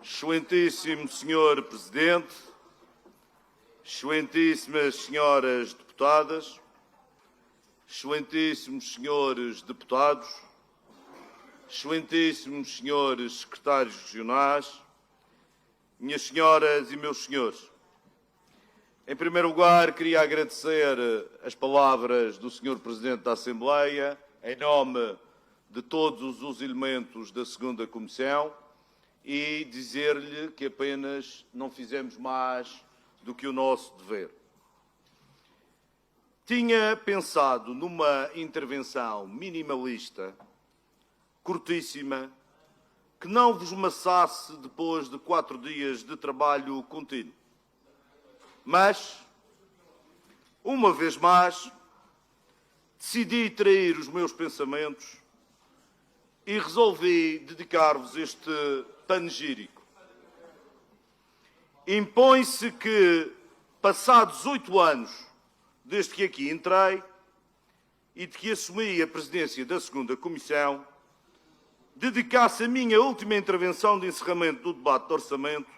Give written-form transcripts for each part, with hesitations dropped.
Excelentíssimo Senhor Presidente, excelentíssimas Senhoras Deputadas, excelentíssimos Senhores Deputados, excelentíssimos Senhores Secretários Regionais, minhas Senhoras e meus Senhores. Em primeiro lugar, queria agradecer as palavras do Senhor Presidente da Assembleia, em nome de todos os elementos da segunda Comissão, e dizer-lhe que apenas não fizemos mais do que o nosso dever. Tinha pensado numa intervenção minimalista, curtíssima, que não vos maçasse depois de 4 dias de trabalho contínuo. Mas, uma vez mais, decidi trair os meus pensamentos e resolvi dedicar-vos este panegírico. Impõe-se que, passados 8 anos desde que aqui entrei e de que assumi a presidência da segunda Comissão, dedicasse a minha última intervenção de encerramento do debate de orçamento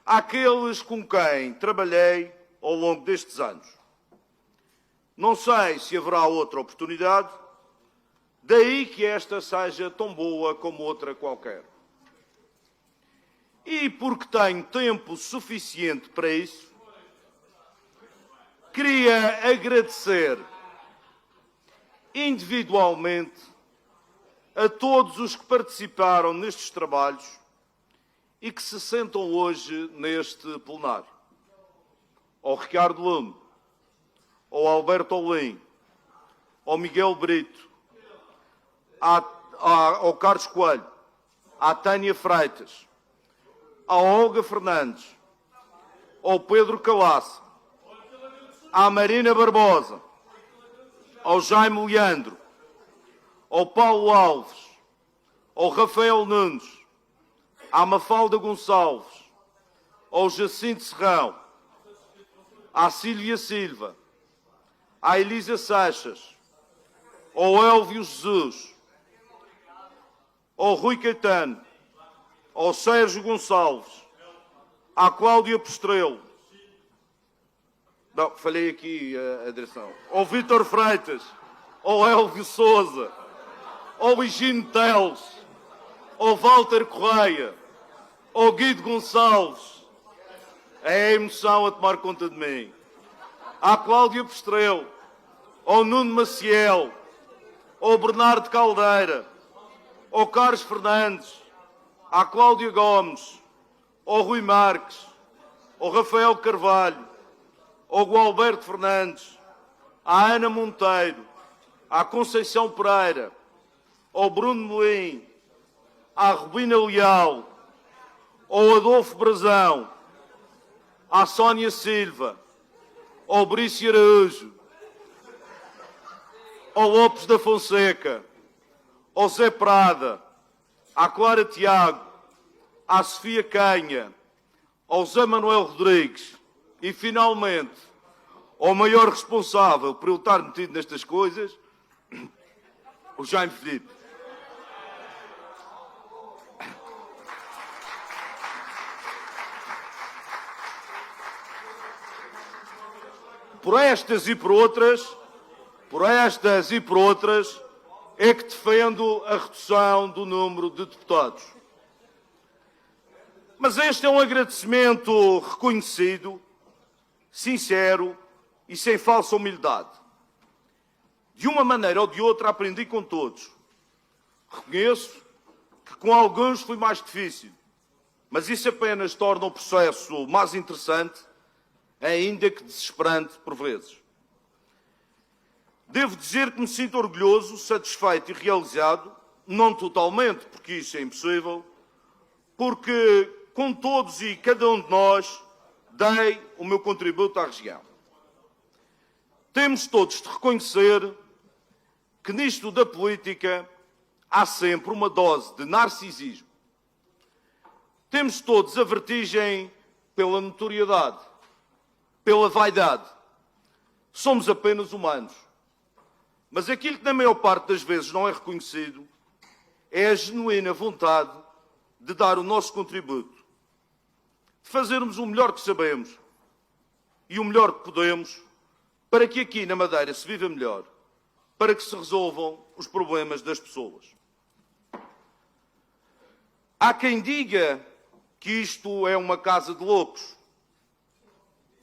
àqueles com quem trabalhei ao longo destes anos. Não sei se haverá outra oportunidade, daí que esta seja tão boa como outra qualquer. E porque tenho tempo suficiente para isso, queria agradecer individualmente a todos os que participaram nestes trabalhos e que se sentam hoje neste plenário. Ao Ricardo Lume, ao Alberto Olim, ao Miguel Brito, ao Carlos Coelho, à Tânia Freitas, à Olga Fernandes, ao Pedro Calaça, à Marina Barbosa, ao Jaime Leandro, ao Paulo Alves, ao Rafael Nunes, à Mafalda Gonçalves, ao Jacinto Serrão, à Sílvia Silva, à Elisa Seixas, ao Elvio Jesus, ao Rui Caetano, ao Sérgio Gonçalves, à Cláudia Postrelo, não, falhei aqui a direção, ao Vítor Freitas, ao Elvio Sousa, ao Higino Teles, ao Walter Correia, ao Guido Gonçalves, é a emoção a tomar conta de mim, à Cláudia Postrelo, ao Nuno Maciel, ao Bernardo Caldeira, ao Carlos Fernandes, à Cláudia Gomes, ao Rui Marques, ao Rafael Carvalho, ao Gualberto Fernandes, à Ana Monteiro, à Conceição Pereira, ao Bruno Melim, à Rubina Leal, ao Adolfo Brazão, à Sónia Silva, ao Brício Araújo, ao Lopes da Fonseca, ao Zé Prada, à Clara Tiago, à Sofia Canha, ao Zé Manuel Rodrigues e, finalmente, ao maior responsável por eu estar metido nestas coisas, o Jaime Filipe. Por estas e por outras, é que defendo a redução do número de deputados. Mas este é um agradecimento reconhecido, sincero e sem falsa humildade. De uma maneira ou de outra aprendi com todos. Reconheço que com alguns foi mais difícil, mas isso apenas torna o processo mais interessante, ainda que desesperante por vezes. Devo dizer que me sinto orgulhoso, satisfeito e realizado, não totalmente, porque isso é impossível, porque com todos e cada um de nós dei o meu contributo à região. Temos todos de reconhecer que nisto da política há sempre uma dose de narcisismo. Temos todos a vertigem pela notoriedade, pela vaidade. Somos apenas humanos. Mas aquilo que na maior parte das vezes não é reconhecido é a genuína vontade de dar o nosso contributo, de fazermos o melhor que sabemos e o melhor que podemos para que aqui na Madeira se viva melhor, para que se resolvam os problemas das pessoas. Há quem diga que isto é uma casa de loucos,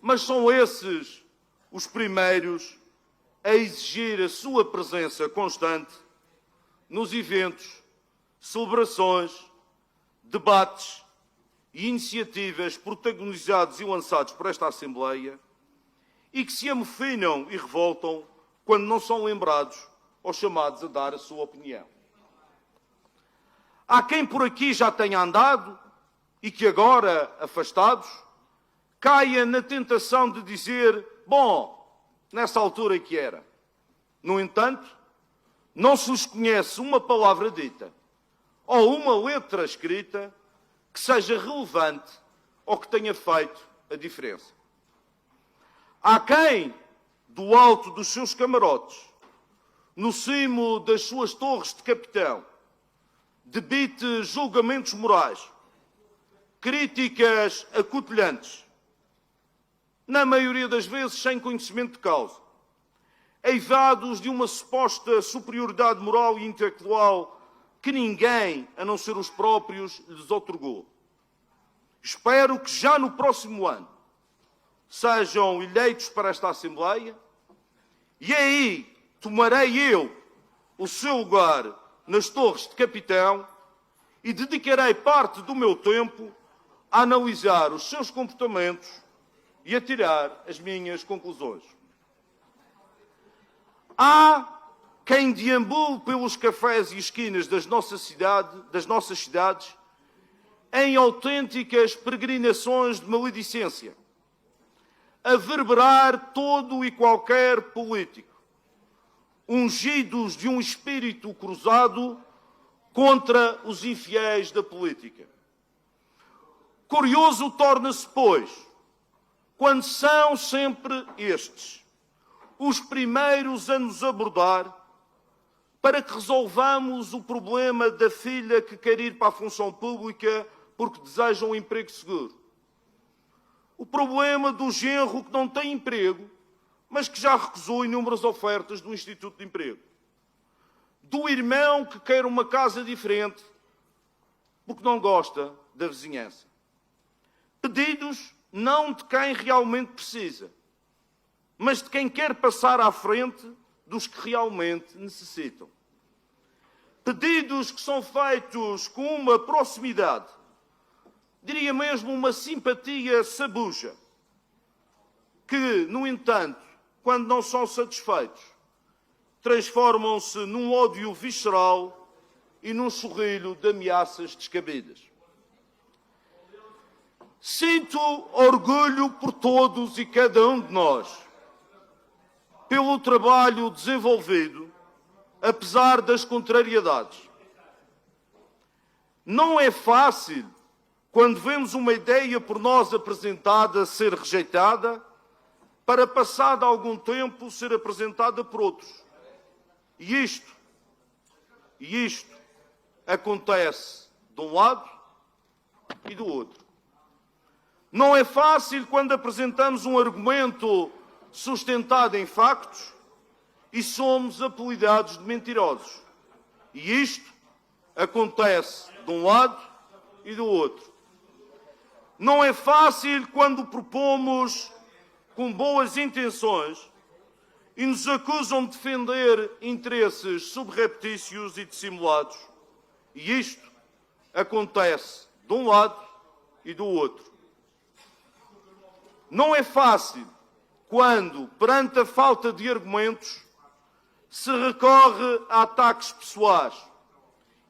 mas são esses os primeiros a exigir a sua presença constante nos eventos, celebrações, debates e iniciativas protagonizados e lançados por esta Assembleia e que se amofinam e revoltam quando não são lembrados ou chamados a dar a sua opinião. Há quem por aqui já tenha andado e que agora, afastados, caia na tentação de dizer, bom, nessa altura que era. No entanto, não se lhes conhece uma palavra dita ou uma letra escrita que seja relevante ou que tenha feito a diferença. Há quem, do alto dos seus camarotes, no cimo das suas torres de capitão, debite julgamentos morais, críticas acutilhantes, na maioria das vezes sem conhecimento de causa, eivados de uma suposta superioridade moral e intelectual que ninguém, a não ser os próprios, lhes outorgou. Espero que já no próximo ano sejam eleitos para esta Assembleia e aí tomarei eu o seu lugar nas torres de capitão e dedicarei parte do meu tempo a analisar os seus comportamentos e a tirar as minhas conclusões. Há quem deambule pelos cafés e esquinas das nossas cidades em autênticas peregrinações de maledicência, a verberar todo e qualquer político, ungidos de um espírito cruzado contra os infiéis da política. Curioso torna-se, pois, quando são sempre estes os primeiros a nos abordar para que resolvamos o problema da filha que quer ir para a função pública porque deseja um emprego seguro. O problema do genro que não tem emprego, mas que já recusou inúmeras ofertas do Instituto de Emprego. Do irmão que quer uma casa diferente porque não gosta da vizinhança. Pedidos não de quem realmente precisa, mas de quem quer passar à frente dos que realmente necessitam. Pedidos que são feitos com uma proximidade, diria mesmo uma simpatia sabuja, que, no entanto, quando não são satisfeitos, transformam-se num ódio visceral e num chorrilho de ameaças descabidas. Sinto orgulho por todos e cada um de nós, pelo trabalho desenvolvido, apesar das contrariedades. Não é fácil, quando vemos uma ideia por nós apresentada ser rejeitada, para passado algum tempo ser apresentada por outros. E isto acontece de um lado e do outro. Não é fácil quando apresentamos um argumento sustentado em factos e somos apelidados de mentirosos. E isto acontece de um lado e do outro. Não é fácil quando propomos com boas intenções e nos acusam de defender interesses subreptícios e dissimulados. E isto acontece de um lado e do outro. Não é fácil quando, perante a falta de argumentos, se recorre a ataques pessoais.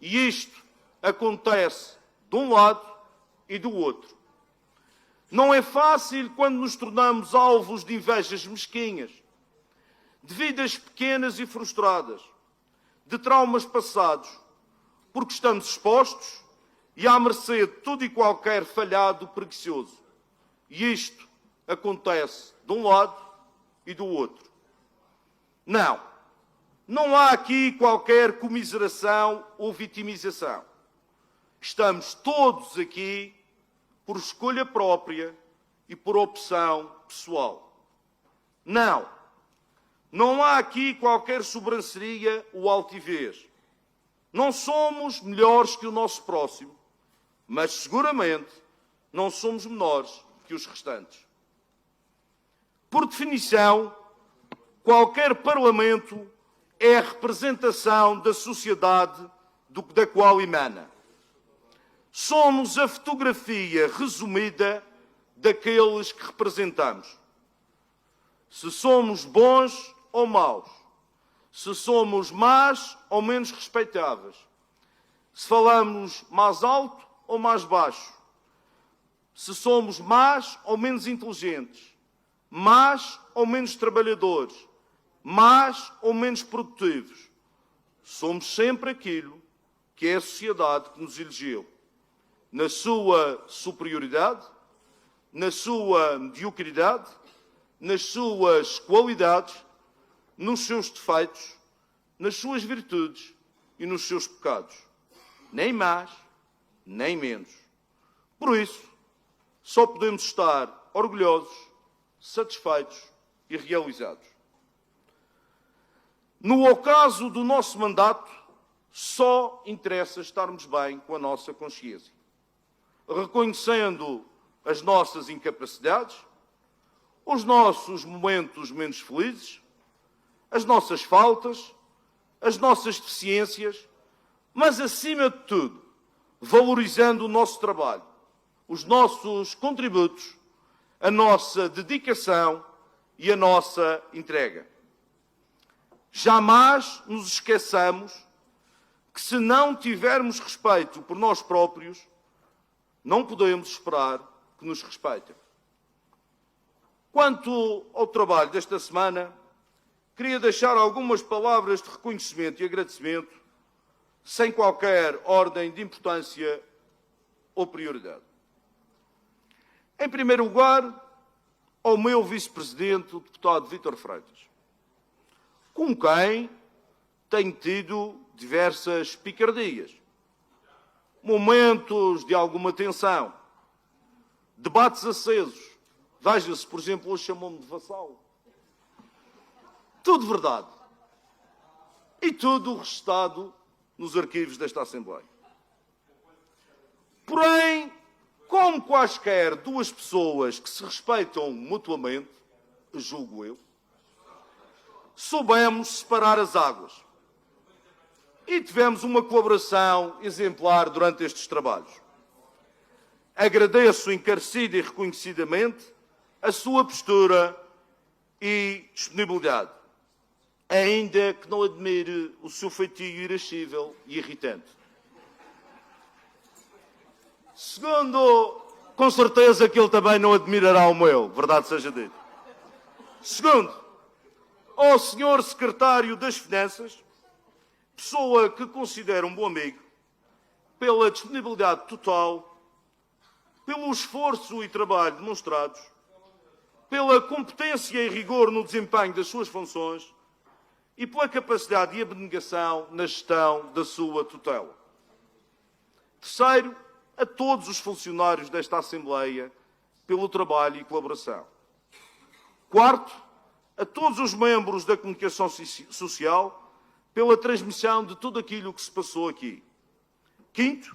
E isto acontece de um lado e do outro. Não é fácil quando nos tornamos alvos de invejas mesquinhas, de vidas pequenas e frustradas, de traumas passados, porque estamos expostos e à mercê de tudo e qualquer falhado preguiçoso. E isto acontece de um lado e do outro. Não há aqui qualquer comiseração ou vitimização. que estamos todos aqui por escolha própria e por opção pessoal. Não. Não há aqui qualquer sobranceria ou altivez. Não somos melhores que o nosso próximo, mas seguramente não somos menores que os restantes. Por definição, qualquer Parlamento é a representação da sociedade da qual emana. Somos a fotografia resumida daqueles que representamos. Se somos bons ou maus, se somos mais ou menos respeitáveis, se falamos mais alto ou mais baixo, se somos mais ou menos inteligentes, mais ou menos trabalhadores, mais ou menos produtivos, somos sempre aquilo que é a sociedade que nos elegeu, na sua superioridade, na sua mediocridade, nas suas qualidades, nos seus defeitos, nas suas virtudes e nos seus pecados. Nem mais, nem menos. Por isso, só podemos estar orgulhosos, satisfeitos e realizados. No ocaso do nosso mandato, só interessa estarmos bem com a nossa consciência, reconhecendo as nossas incapacidades, os nossos momentos menos felizes, as nossas faltas, as nossas deficiências, mas, acima de tudo, valorizando o nosso trabalho, os nossos contributos, a nossa dedicação e a nossa entrega. Jamais nos esqueçamos que, se não tivermos respeito por nós próprios, não podemos esperar que nos respeitem. Quanto ao trabalho desta semana, queria deixar algumas palavras de reconhecimento e agradecimento, sem qualquer ordem de importância ou prioridade. Em primeiro lugar, ao meu vice-presidente, o deputado Vítor Freitas, com quem tenho tido diversas picardias, momentos de alguma tensão, debates acesos. Veja-se, por exemplo, hoje chamou-me de vassalo. Tudo verdade. E tudo registado nos arquivos desta Assembleia. Porém, como quaisquer duas pessoas que se respeitam mutuamente, julgo eu, soubemos separar as águas. E tivemos uma colaboração exemplar durante estes trabalhos. Agradeço encarecida e reconhecidamente a sua postura e disponibilidade, ainda que não admire o seu feitio irascível e irritante. Segundo, com certeza que ele também não admirará o meu, verdade seja dita. Segundo, ao senhor secretário das Finanças, pessoa que considero um bom amigo, pela disponibilidade total, pelo esforço e trabalho demonstrados, pela competência e rigor no desempenho das suas funções e pela capacidade e abnegação na gestão da sua tutela. Terceiro, a todos os funcionários desta Assembleia pelo trabalho e colaboração. Quarto, a todos os membros da comunicação social pela transmissão de tudo aquilo que se passou aqui. Quinto,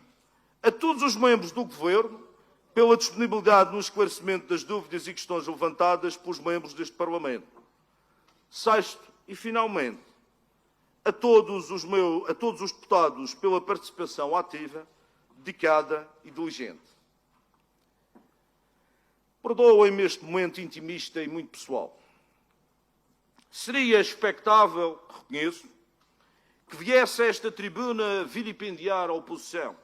a todos os membros do Governo pela disponibilidade no esclarecimento das dúvidas e questões levantadas pelos membros deste Parlamento. Sexto, e finalmente, a todos os deputados pela participação ativa, dedicada e diligente. Perdoem-me este momento intimista e muito pessoal. Seria expectável, reconheço, que viesse a esta tribuna vilipendiar a oposição,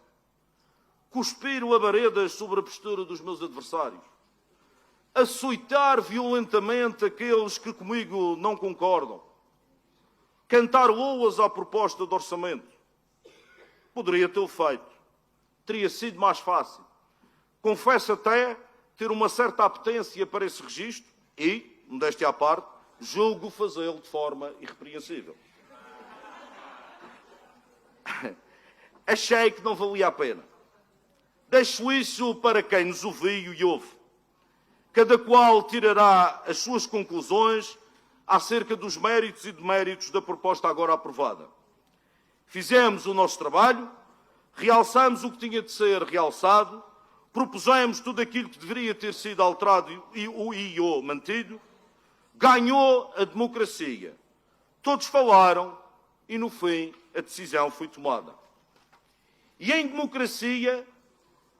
cuspir labaredas sobre a postura dos meus adversários, açoitar violentamente aqueles que comigo não concordam, cantar loas à proposta de orçamento. Poderia tê-lo feito. Teria sido mais fácil. Confesso até ter uma certa apetência para esse registro e, modéstia à parte, julgo fazê-lo de forma irrepreensível. Achei que não valia a pena. Deixo isso para quem nos ouviu e ouve. Cada qual tirará as suas conclusões acerca dos méritos e deméritos da proposta agora aprovada. Fizemos o nosso trabalho, realçamos o que tinha de ser realçado, propusemos tudo aquilo que deveria ter sido alterado e mantido, ganhou a democracia. Todos falaram e, no fim, a decisão foi tomada. E em democracia,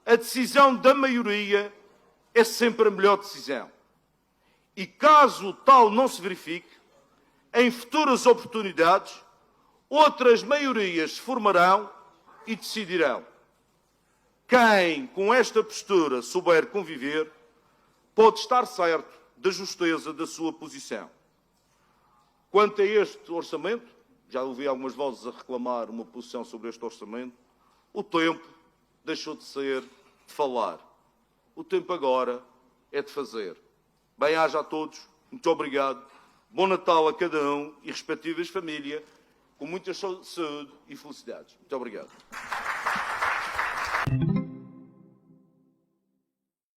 a decisão da maioria é sempre a melhor decisão. E caso tal não se verifique, em futuras oportunidades, outras maiorias se formarão e decidirão. Quem com esta postura souber conviver, pode estar certo da justeza da sua posição. Quanto a este orçamento, já ouvi algumas vozes a reclamar uma posição sobre este orçamento, o tempo deixou de ser de falar. O tempo agora é de fazer. Bem-aja a todos, muito obrigado, bom Natal a cada um e respectivas famílias, com muita saúde e felicidades. Muito obrigado.